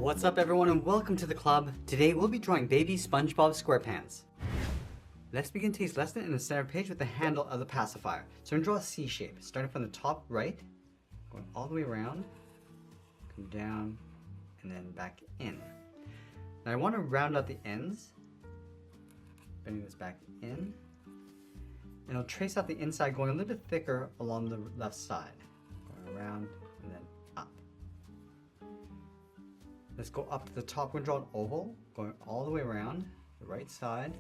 What's up everyone and welcome to the club. Today we'll be drawing Baby Spongebob Squarepants. Let's begin today's lesson in the center page with the handle of the pacifier. So I'm going to draw a C shape, starting from the top right, going all the way around, come down, and then back in. Now I want to round out the ends, bending this back in, and I'll trace out the inside going a little bit thicker along the left side, going around and then up. Let's go up to the top. We're going to draw an oval, going all the way around the right side,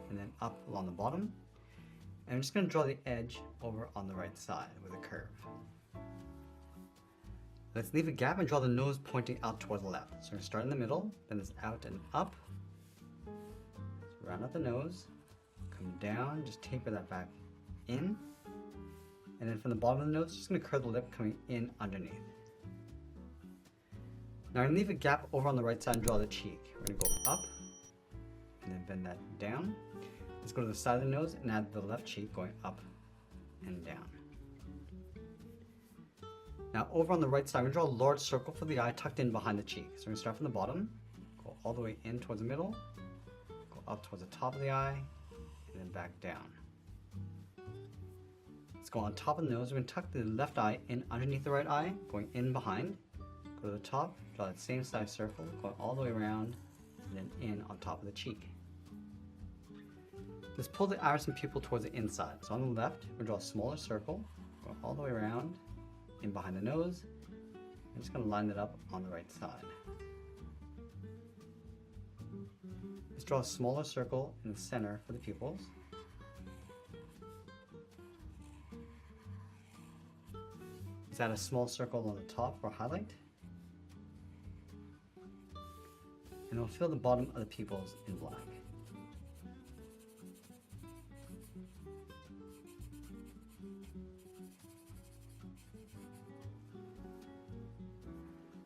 and then up along the bottom. And I'm just going to draw the edge over on the right side with a curve. Let's leave a gap and draw the nose pointing out towards the left. So we're going to start in the middle, bend this out and up. Let's round out the nose, come down, just taper that back in. And then from the bottom of the nose, just going to curve the lip coming in underneath. Now I'm going to leave a gap over on the right side and draw the cheek. We're going to go up and then bend that down. Let's go to the side of the nose and add the left cheek going up and down. Now over on the right side, I'm going to draw a large circle for the eye tucked in behind the cheek. So we're going to start from the bottom, go all the way in towards the middle, go up towards the top of the eye, and then back down. Let's go on top of the nose. We're going to tuck the left eye in underneath the right eye, going in behind. Go to the top, draw that same size circle, going all the way around, and then in on top of the cheek. Let's pull the iris and pupil towards the inside. So on the left, we'll draw a smaller circle, go all the way around, in behind the nose. I'm just going to line that up on the right side. Let's draw a smaller circle in the center for the pupils. Let's add a small circle on the top for highlight. And we'll fill the bottom of the pupils in black.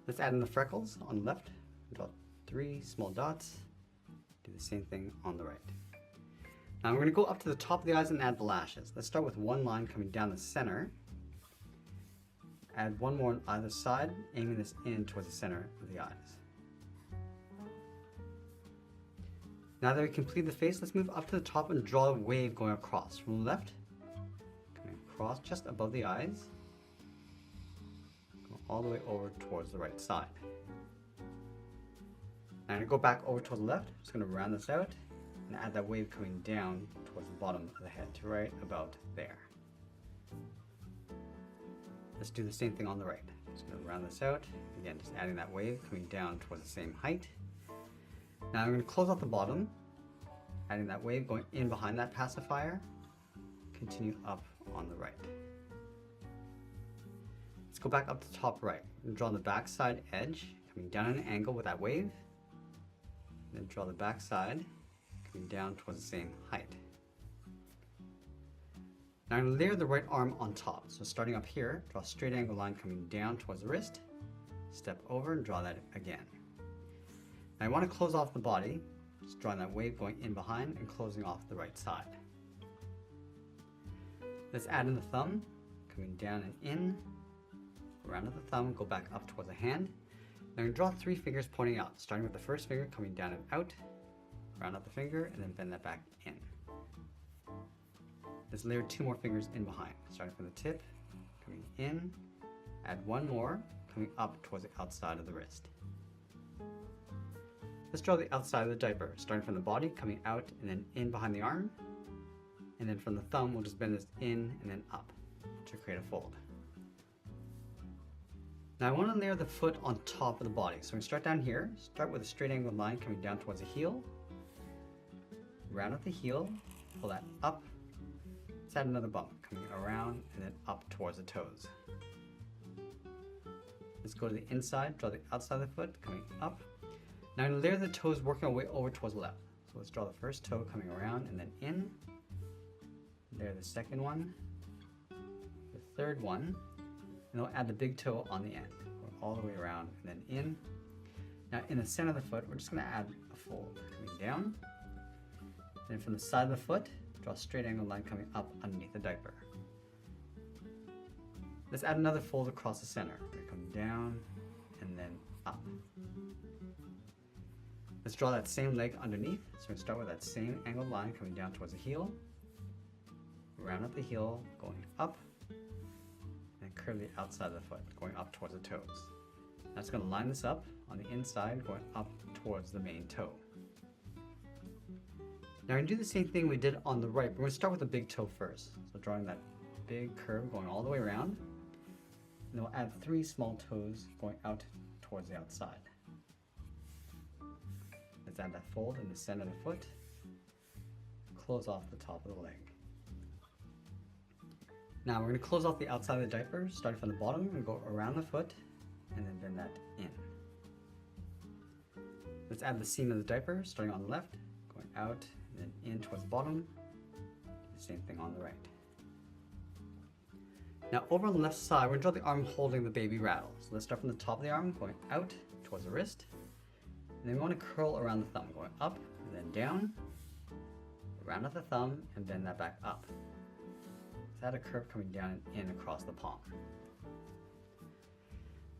Let's add in the freckles on the left. Draw 3 small dots. Do the same thing on the right. Now we're going to go up to the top of the eyes and add the lashes. Let's start with one line coming down the center. Add one more on either side, aiming this in towards the center of the eyes. Now that we complete the face, let's move up to the top and draw a wave going across from the left, coming across just above the eyes, go all the way over towards the right side. Now I'm going to go back over towards the left. Just going to round this out and add that wave coming down towards the bottom of the head to right about there. Let's do the same thing on the right. Just going to round this out. Again, just adding that wave coming down towards the same height. Now I'm going to close off the bottom, adding that wave going in behind that pacifier, continue up on the right. Let's go back up to the top right and draw the back side edge coming down at an angle with that wave, then draw the back side coming down towards the same height. Now I'm going to layer the right arm on top. So starting up here, draw a straight angle line coming down towards the wrist, step over and draw that again. Now I want to close off the body, just drawing that wave going in behind and closing off the right side. Let's add in the thumb, coming down and in, around the thumb, go back up towards the hand. Now I'm going to draw 3 fingers pointing out, starting with the first finger coming down and out, round out the finger, and then bend that back in. Let's layer 2 more fingers in behind, starting from the tip, coming in, add 1 more, coming up towards the outside of the wrist. Let's draw the outside of the diaper, starting from the body, coming out and then in behind the arm. And then from the thumb, we'll just bend this in and then up to create a fold. Now I want to layer the foot on top of the body. So we're going to start down here, start with a straight angled line coming down towards the heel. Round out the heel, pull that up. Let's add another bump, coming around and then up towards the toes. Let's go to the inside, draw the outside of the foot, coming up. Now I'm going to layer the toes working our way over towards the left. So let's draw the first toe coming around and then in. Layer the second one, the third one, and we'll add the big toe on the end. Go all the way around and then in. Now in the center of the foot, we're just going to add a fold coming down. Then from the side of the foot, draw a straight angle line coming up underneath the diaper. Let's add another fold across the center. We're going to come down and then up. Let's draw that same leg underneath. So we're going to start with that same angled line coming down towards the heel. Round up the heel, going up, and curve the outside of the foot, going up towards the toes. That's going to line this up on the inside, going up towards the main toe. Now we're going to do the same thing we did on the right. We're going to start with the big toe first. So drawing that big curve going all the way around. And then we'll add 3 small toes going out towards the outside. Let's add that fold in the center of the foot. Close off the top of the leg. Now we're going to close off the outside of the diaper, starting from the bottom and go around the foot and then bend that in. Let's add the seam of the diaper, starting on the left, going out and then in towards the bottom. The same thing on the right. Now over on the left side, we're going to draw the arm holding the baby rattle. So let's start from the top of the arm, going out towards the wrist. And then we want to curl around the thumb, going up and then down, round up the thumb and bend that back up. Let's add a curve coming down and in across the palm.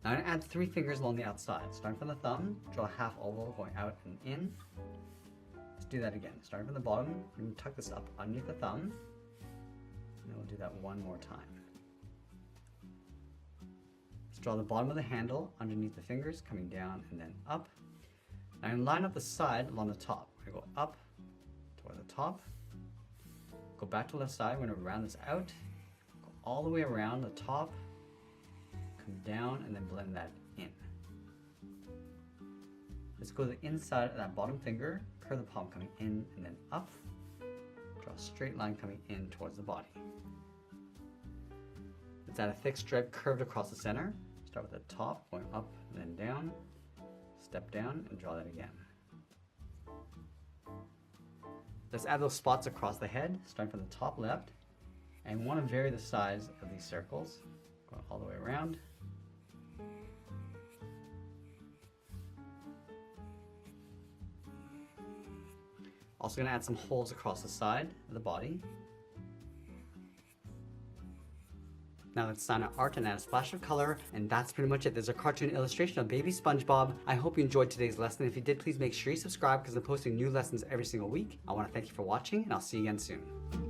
Now I'm going to add 3 fingers along the outside. Starting from the thumb, draw a half oval going out and in. Let's do that again. Starting from the bottom, we're going to tuck this up underneath the thumb. And then we'll do that one more time. Let's draw the bottom of the handle underneath the fingers, coming down and then up. Now I'm going to line up the side along the top. We're going to go up toward the top. Go back to the left side. We're going to round this out. Go all the way around the top. Come down and then blend that in. Let's go to the inside of that bottom finger. Curve the palm coming in and then up. Draw a straight line coming in towards the body. Let's add a thick stripe curved across the center. Start with the top, going up and then down. Step down and draw that again. Let's add those spots across the head, starting from the top left. And we want to vary the size of these circles, going all the way around. Also going to add some holes across the side of the body. Now let's sign our art and add a splash of color, and that's pretty much it. There's a cartoon illustration of baby SpongeBob. I hope you enjoyed today's lesson. If you did, please make sure you subscribe because I'm posting new lessons every single week. I want to thank you for watching, and I'll see you again soon.